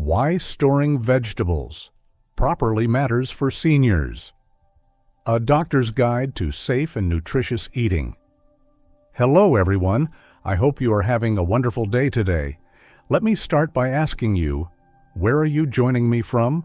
Why storing vegetables properly matters for seniors. A doctor's guide to safe and nutritious eating. Hello everyone, I hope you are having a wonderful day today. Let me start by asking you, where are you joining me from?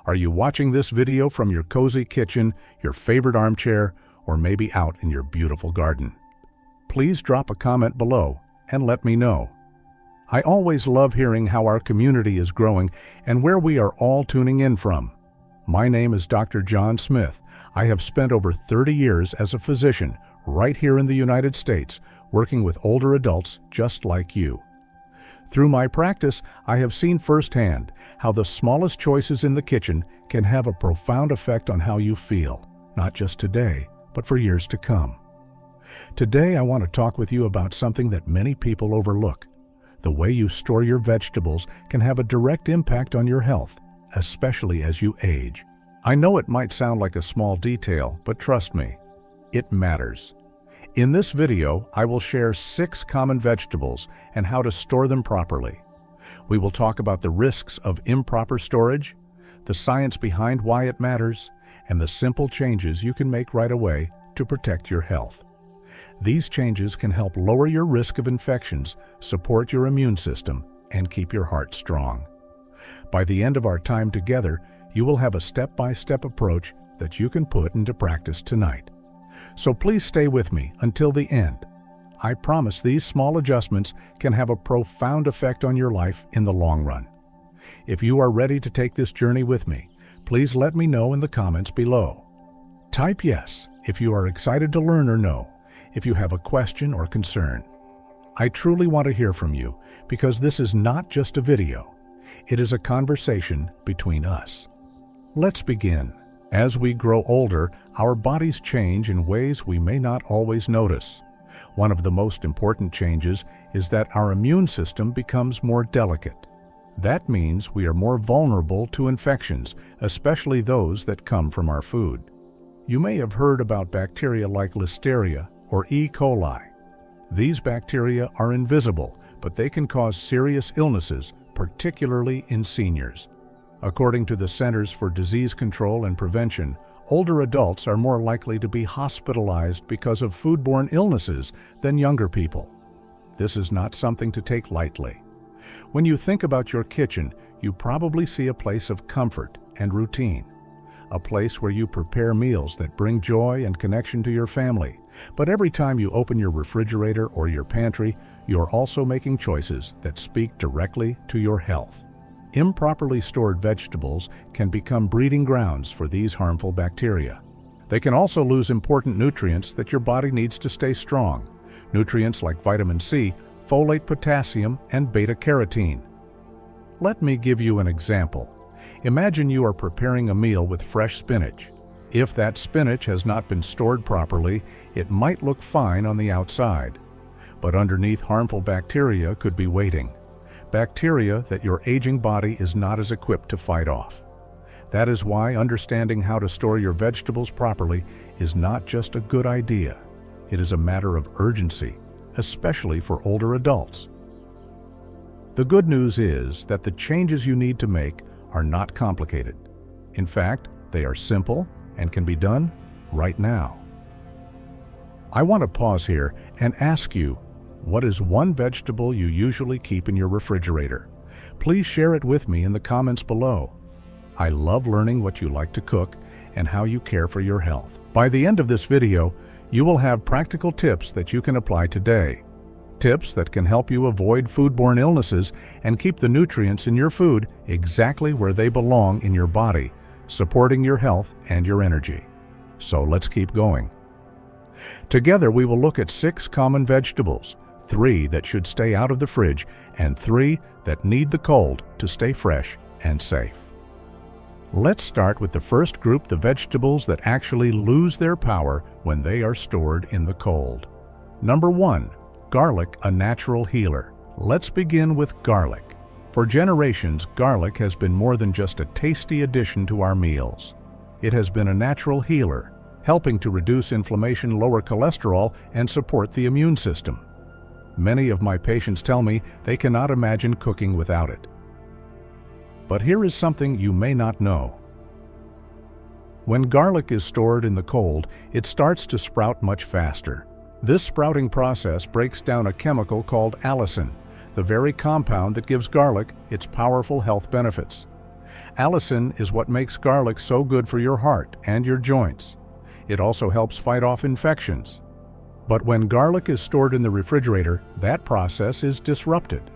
Are you watching this video from your cozy kitchen, your favorite armchair, or maybe out in your beautiful garden? Please drop a comment below and let me know. I always love hearing how our community is growing and where we are all tuning in from. My name is Dr. John Smith. I have spent over 30 years as a physician right here in the United States, working with older adults just like you. Through my practice, I have seen firsthand how the smallest choices in the kitchen can have a profound effect on how you feel, not just today, but for years to come. Today, I want to talk with you about something that many people overlook. The way you store your vegetables can have a direct impact on your health, especially as you age. I know it might sound like a small detail, but trust me, it matters. In this video, I will share 6 common vegetables and how to store them properly. We will talk about the risks of improper storage, the science behind why it matters, and the simple changes you can make right away to protect your health. These changes can help lower your risk of infections, support your immune system, and keep your heart strong. By the end of our time together, you will have a step-by-step approach that you can put into practice tonight. So please stay with me until the end. I promise these small adjustments can have a profound effect on your life in the long run. If you are ready to take this journey with me, please let me know in the comments below. Type yes if you are excited to learn or no if you have a question or concern. I truly want to hear from you because this is not just a video. It is a conversation between us. Let's begin. As we grow older, our bodies change in ways we may not always notice. One of the most important changes is that our immune system becomes more delicate. That means we are more vulnerable to infections, especially those that come from our food. You may have heard about bacteria like Listeria or E. coli. These bacteria are invisible, but they can cause serious illnesses, particularly in seniors. According to the Centers for Disease Control and Prevention, older adults are more likely to be hospitalized because of foodborne illnesses than younger people. This is not something to take lightly. When you think about your kitchen, you probably see a place of comfort and routine, a place where you prepare meals that bring joy and connection to your family. But every time you open your refrigerator or your pantry, you are also making choices that speak directly to your health. Improperly stored vegetables can become breeding grounds for these harmful bacteria. They can also lose important nutrients that your body needs to stay strong. Nutrients like vitamin C, folate, potassium, and beta-carotene. Let me give you an example. Imagine you are preparing a meal with fresh spinach. If that spinach has not been stored properly, it might look fine on the outside, but underneath harmful bacteria could be waiting. Bacteria that your aging body is not as equipped to fight off. That is why understanding how to store your vegetables properly is not just a good idea. It is a matter of urgency, especially for older adults. The good news is that the changes you need to make are not complicated. In fact, they are simple and can be done right now. I want to pause here and ask you, what is one vegetable you usually keep in your refrigerator? Please share it with me in the comments below. I love learning what you like to cook and how you care for your health. By the end of this video, you will have practical tips that you can apply today. Tips that can help you avoid foodborne illnesses and keep the nutrients in your food exactly where they belong in your body, supporting your health and your energy. So let's keep going. Together we will look at 6 common vegetables, 3 that should stay out of the fridge, and 3 that need the cold to stay fresh and safe. Let's start with the first group, the vegetables that actually lose their power when they are stored in the cold. Number 1. Garlic, a natural healer. Let's begin with garlic. For generations, garlic has been more than just a tasty addition to our meals. It has been a natural healer, helping to reduce inflammation, lower cholesterol, and support the immune system. Many of my patients tell me they cannot imagine cooking without it. But here is something you may not know. When garlic is stored in the cold, it starts to sprout much faster. This sprouting process breaks down a chemical called allicin, the very compound that gives garlic its powerful health benefits. Allicin is what makes garlic so good for your heart and your joints. It also helps fight off infections. But when garlic is stored in the refrigerator, that process is disrupted.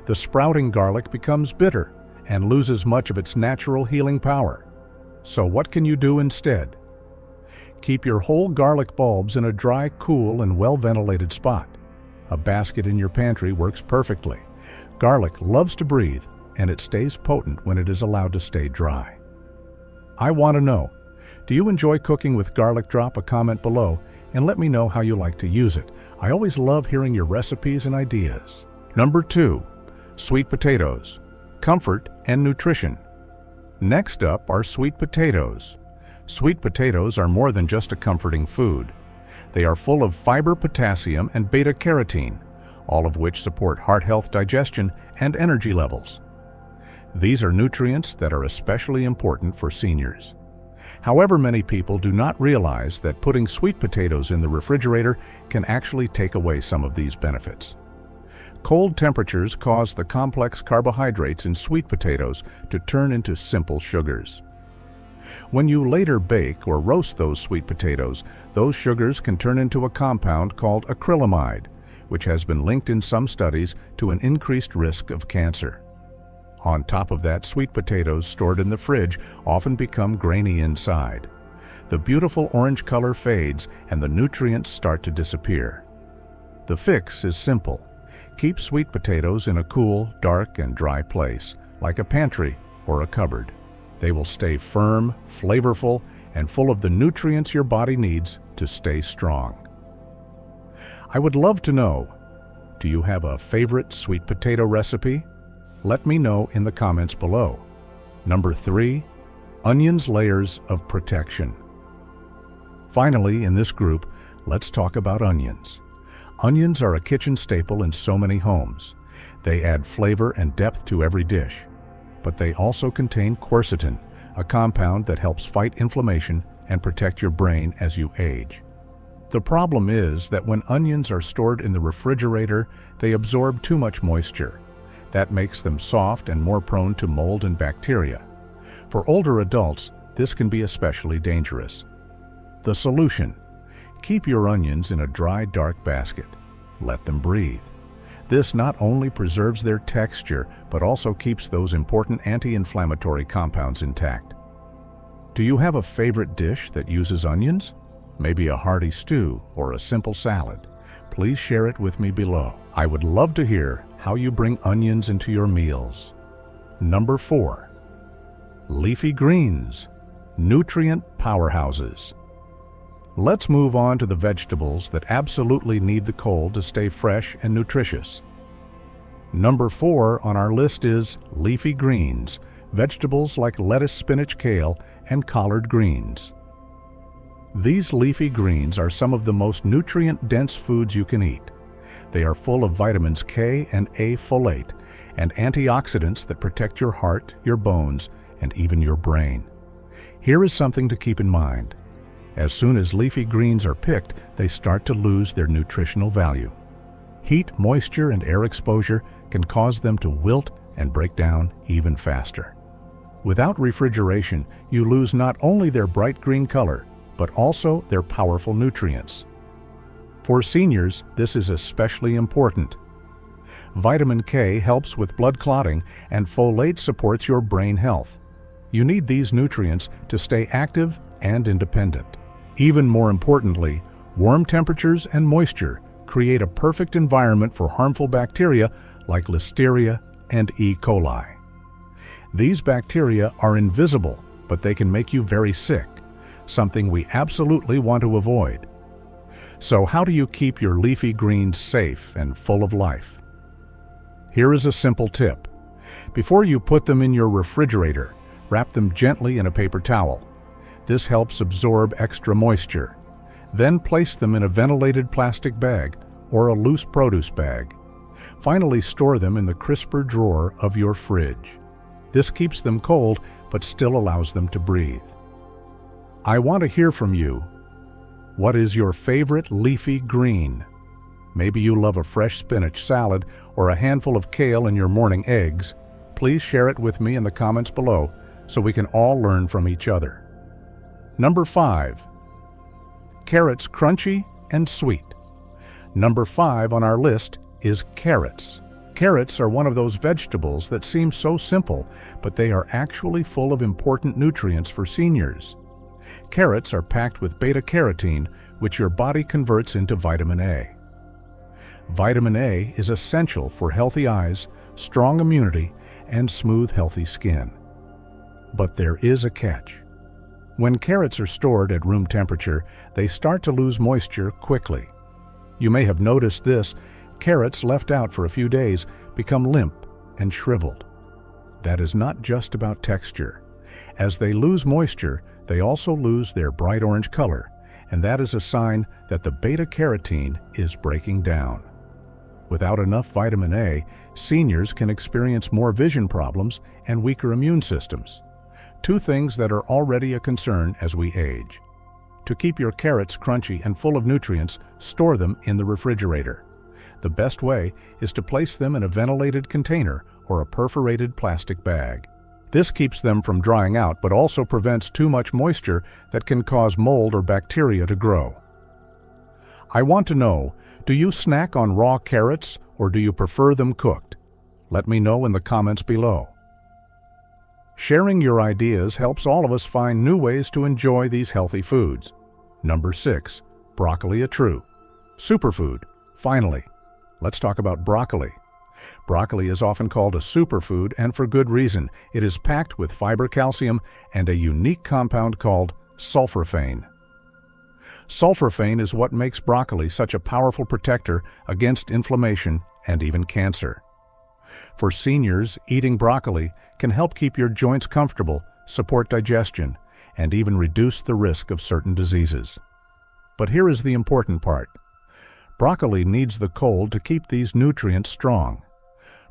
The sprouting garlic becomes bitter and loses much of its natural healing power. So what can you do instead? Keep your whole garlic bulbs in a dry, cool, and well-ventilated spot. A basket in your pantry works perfectly. Garlic loves to breathe, and it stays potent when it is allowed to stay dry. I want to know, do you enjoy cooking with garlic? Drop a comment below and let me know how you like to use it. I always love hearing your recipes and ideas. Number 2, sweet potatoes, comfort and nutrition. Next up are sweet potatoes. Sweet potatoes are more than just a comforting food. They are full of fiber, potassium, and beta-carotene, all of which support heart health, digestion, and energy levels. These are nutrients that are especially important for seniors. However, many people do not realize that putting sweet potatoes in the refrigerator can actually take away some of these benefits. Cold temperatures cause the complex carbohydrates in sweet potatoes to turn into simple sugars. When you later bake or roast those sweet potatoes, those sugars can turn into a compound called acrylamide, which has been linked in some studies to an increased risk of cancer. On top of that, sweet potatoes stored in the fridge often become grainy inside. The beautiful orange color fades and the nutrients start to disappear. The fix is simple. Keep sweet potatoes in a cool, dark, and dry place, like a pantry or a cupboard. They will stay firm, flavorful, and full of the nutrients your body needs to stay strong. I would love to know, do you have a favorite sweet potato recipe? Let me know in the comments below. Number 3, onions, layers of protection. Finally, in this group, let's talk about onions. Onions are a kitchen staple in so many homes. They add flavor and depth to every dish. But they also contain quercetin, a compound that helps fight inflammation and protect your brain as you age. The problem is that when onions are stored in the refrigerator, they absorb too much moisture. That makes them soft and more prone to mold and bacteria. For older adults, this can be especially dangerous. The solution: keep your onions in a dry, dark basket. Let them breathe. This not only preserves their texture, but also keeps those important anti-inflammatory compounds intact. Do you have a favorite dish that uses onions? Maybe a hearty stew or a simple salad? Please share it with me below. I would love to hear how you bring onions into your meals. Number 4, leafy greens, nutrient powerhouses. Let's move on to the vegetables that absolutely need the cold to stay fresh and nutritious. Number 4 on our list is leafy greens, vegetables like lettuce, spinach, kale, and collard greens. These leafy greens are some of the most nutrient-dense foods you can eat. They are full of vitamins K and A folate and antioxidants that protect your heart, your bones, and even your brain. Here is something to keep in mind. As soon as leafy greens are picked, they start to lose their nutritional value. Heat, moisture, and air exposure can cause them to wilt and break down even faster. Without refrigeration, you lose not only their bright green color, but also their powerful nutrients. For seniors, this is especially important. Vitamin K helps with blood clotting, and folate supports your brain health. You need these nutrients to stay active and independent. Even more importantly, warm temperatures and moisture create a perfect environment for harmful bacteria like Listeria and E. coli. These bacteria are invisible, but they can make you very sick, something we absolutely want to avoid. So how do you keep your leafy greens safe and full of life? Here is a simple tip. Before you put them in your refrigerator, wrap them gently in a paper towel. This helps absorb extra moisture. Then place them in a ventilated plastic bag or a loose produce bag. Finally, store them in the crisper drawer of your fridge. This keeps them cold but still allows them to breathe. I want to hear from you. What is your favorite leafy green? Maybe you love a fresh spinach salad or a handful of kale in your morning eggs. Please share it with me in the comments below so we can all learn from each other. Number 5. Carrots crunchy and sweet. Number 5 on our list is carrots. Carrots are one of those vegetables that seem so simple, but they are actually full of important nutrients for seniors. Carrots are packed with beta-carotene, which your body converts into vitamin A. Vitamin A is essential for healthy eyes, strong immunity, and smooth, healthy skin. But there is a catch. When carrots are stored at room temperature, they start to lose moisture quickly. You may have noticed this. Carrots left out for a few days become limp and shriveled. That is not just about texture. As they lose moisture, they also lose their bright orange color, and that is a sign that the beta-carotene is breaking down. Without enough vitamin A, seniors can experience more vision problems and weaker immune systems, two things that are already a concern as we age. To keep your carrots crunchy and full of nutrients, store them in the refrigerator. The best way is to place them in a ventilated container or a perforated plastic bag. This keeps them from drying out but also prevents too much moisture that can cause mold or bacteria to grow. I want to know, do you snack on raw carrots or do you prefer them cooked? Let me know in the comments below. Sharing your ideas helps all of us find new ways to enjoy these healthy foods. Number 6. Broccoli, a true superfood. Finally, let's talk about broccoli. Broccoli is often called a superfood, and for good reason. It is packed with fiber, calcium, and a unique compound called sulforaphane. Sulforaphane is what makes broccoli such a powerful protector against inflammation and even cancer. For seniors, eating broccoli can help keep your joints comfortable, support digestion, and even reduce the risk of certain diseases. But here is the important part. Broccoli needs the cold to keep these nutrients strong.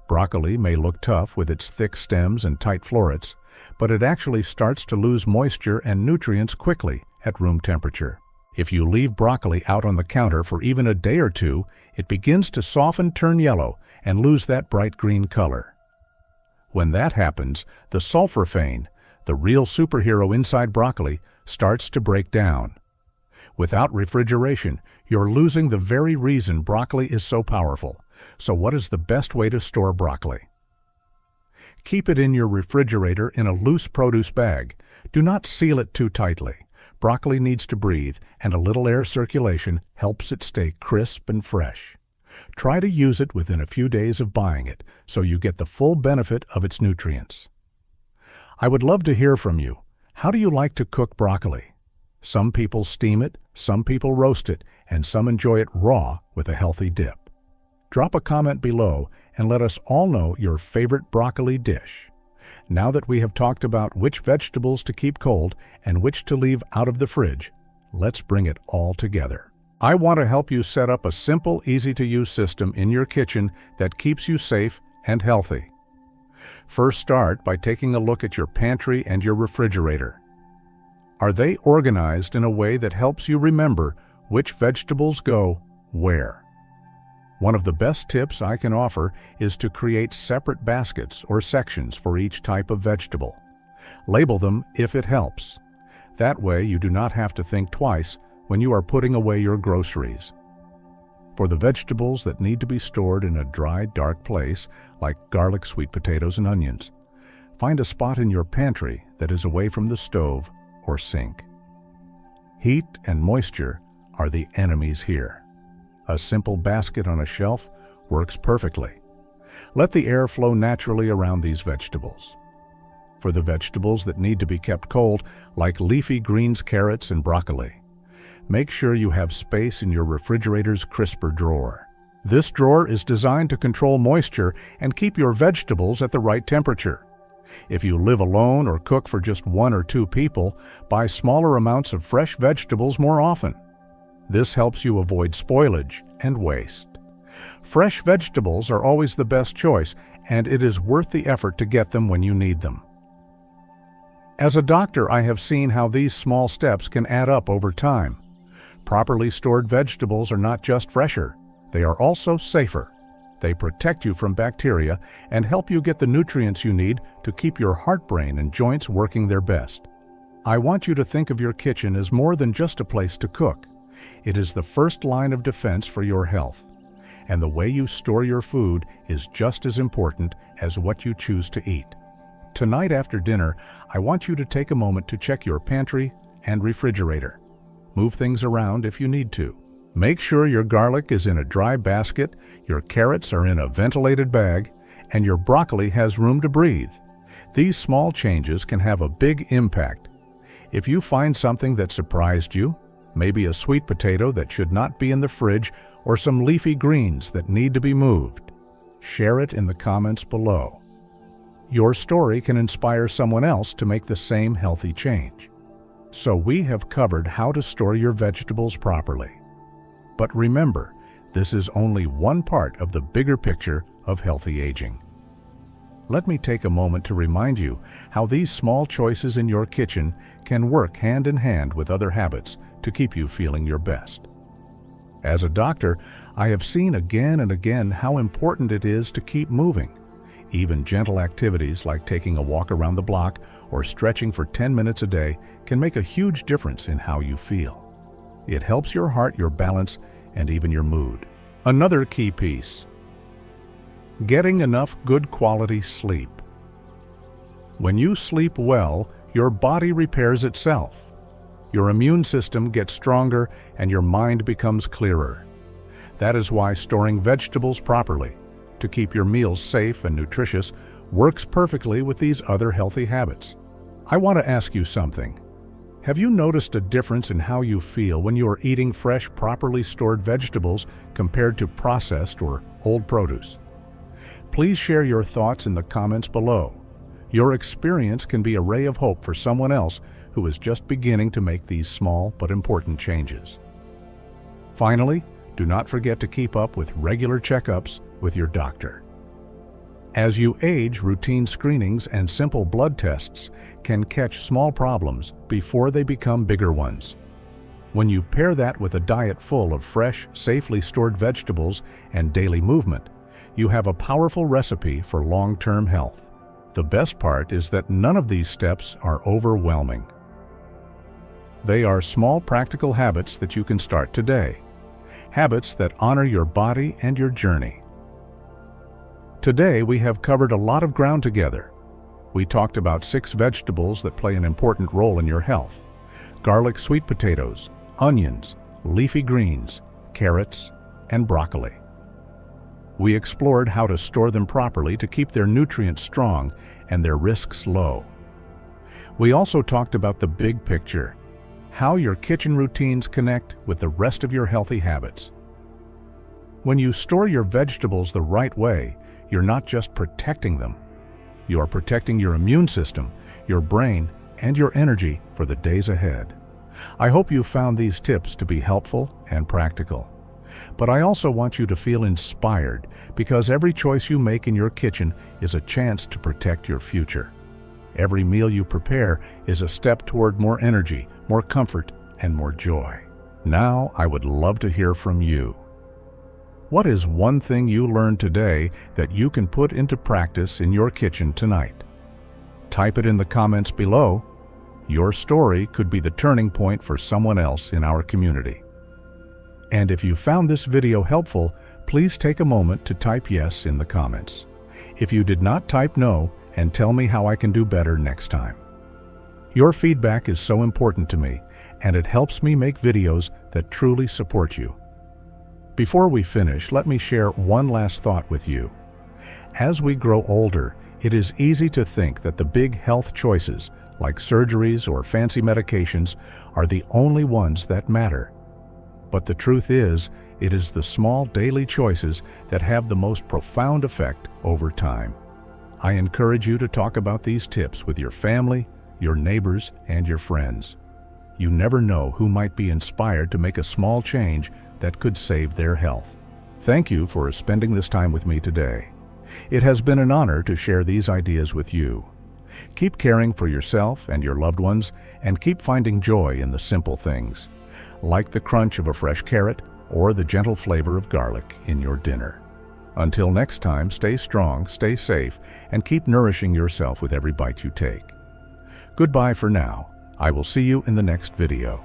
Broccoli may look tough with its thick stems and tight florets, but it actually starts to lose moisture and nutrients quickly at room temperature. If you leave broccoli out on the counter for even a day or two, it begins to soften, turn yellow, and lose that bright green color. When that happens, the sulforaphane, the real superhero inside broccoli, starts to break down. Without refrigeration, you're losing the very reason broccoli is so powerful. So what is the best way to store broccoli? Keep it in your refrigerator in a loose produce bag. Do not seal it too tightly. Broccoli needs to breathe, and a little air circulation helps it stay crisp and fresh. Try to use it within a few days of buying it, so you get the full benefit of its nutrients. I would love to hear from you. How do you like to cook broccoli? Some people steam it, some people roast it, and some enjoy it raw with a healthy dip. Drop a comment below and let us all know your favorite broccoli dish. Now that we have talked about which vegetables to keep cold and which to leave out of the fridge, let's bring it all together. I want to help you set up a simple, easy-to-use system in your kitchen that keeps you safe and healthy. First, start by taking a look at your pantry and your refrigerator. Are they organized in a way that helps you remember which vegetables go where? One of the best tips I can offer is to create separate baskets or sections for each type of vegetable. Label them if it helps. That way you do not have to think twice when you are putting away your groceries. For the vegetables that need to be stored in a dry, dark place, like garlic, sweet potatoes, and onions, find a spot in your pantry that is away from the stove or sink. Heat and moisture are the enemies here. A simple basket on a shelf works perfectly. Let the air flow naturally around these vegetables. For the vegetables that need to be kept cold, like leafy greens, carrots, and broccoli, make sure you have space in your refrigerator's crisper drawer. This drawer is designed to control moisture and keep your vegetables at the right temperature. If you live alone or cook for just 1 or 2 people, buy smaller amounts of fresh vegetables more often. This helps you avoid spoilage and waste. Fresh vegetables are always the best choice, and it is worth the effort to get them when you need them. As a doctor, I have seen how these small steps can add up over time. Properly stored vegetables are not just fresher, they are also safer. They protect you from bacteria and help you get the nutrients you need to keep your heart, brain, and joints working their best. I want you to think of your kitchen as more than just a place to cook. It is the first line of defense for your health. And the way you store your food is just as important as what you choose to eat. Tonight after dinner, I want you to take a moment to check your pantry and refrigerator. Move things around if you need to. Make sure your garlic is in a dry basket, your carrots are in a ventilated bag, and your broccoli has room to breathe. These small changes can have a big impact. If you find something that surprised you, maybe a sweet potato that should not be in the fridge or some leafy greens that need to be moved, share it in the comments below. Your story can inspire someone else to make the same healthy change. So we have covered how to store your vegetables properly. But remember, this is only one part of the bigger picture of healthy aging. Let me take a moment to remind you how these small choices in your kitchen can work hand in hand with other habits to keep you feeling your best. As a doctor, I have seen again and again how important it is to keep moving. Even gentle activities like taking a walk around the block or stretching for 10 minutes a day can make a huge difference in how you feel. It helps your heart, your balance, and even your mood. Another key piece: getting enough good quality sleep. When you sleep well, your body repairs itself. Your immune system gets stronger and your mind becomes clearer. That is why storing vegetables properly, to keep your meals safe and nutritious, works perfectly with these other healthy habits. I want to ask you something. Have you noticed a difference in how you feel when you are eating fresh, properly stored vegetables compared to processed or old produce? Please share your thoughts in the comments below. Your experience can be a ray of hope for someone else who is just beginning to make these small but important changes. Finally, do not forget to keep up with regular checkups with your doctor. As you age, routine screenings and simple blood tests can catch small problems before they become bigger ones. When you pair that with a diet full of fresh, safely stored vegetables and daily movement, you have a powerful recipe for long-term health. The best part is that none of these steps are overwhelming. They are small, practical habits that you can start today. Habits that honor your body and your journey. Today, we have covered a lot of ground together. We talked about 6 vegetables that play an important role in your health: garlic, sweet potatoes, onions, leafy greens, carrots, and broccoli. We explored how to store them properly to keep their nutrients strong and their risks low. We also talked about the big picture, how your kitchen routines connect with the rest of your healthy habits. When you store your vegetables the right way, you're not just protecting them. You are protecting your immune system, your brain, and your energy for the days ahead. I hope you found these tips to be helpful and practical. But I also want you to feel inspired, because every choice you make in your kitchen is a chance to protect your future. Every meal you prepare is a step toward more energy, more comfort, and more joy. Now, I would love to hear from you. What is one thing you learned today that you can put into practice in your kitchen tonight? Type it in the comments below. Your story could be the turning point for someone else in our community. And if you found this video helpful, please take a moment to type yes in the comments. If you did not, type no and tell me how I can do better next time. Your feedback is so important to me, and it helps me make videos that truly support you. Before we finish, let me share one last thought with you. As we grow older, it is easy to think that the big health choices, like surgeries or fancy medications, are the only ones that matter. But the truth is, it is the small daily choices that have the most profound effect over time. I encourage you to talk about these tips with your family, your neighbors, and your friends. You never know who might be inspired to make a small change that could save their health. Thank you for spending this time with me today. It has been an honor to share these ideas with you. Keep caring for yourself and your loved ones, and keep finding joy in the simple things, like the crunch of a fresh carrot or the gentle flavor of garlic in your dinner. Until next time, stay strong, stay safe, and keep nourishing yourself with every bite you take. Goodbye for now. I will see you in the next video.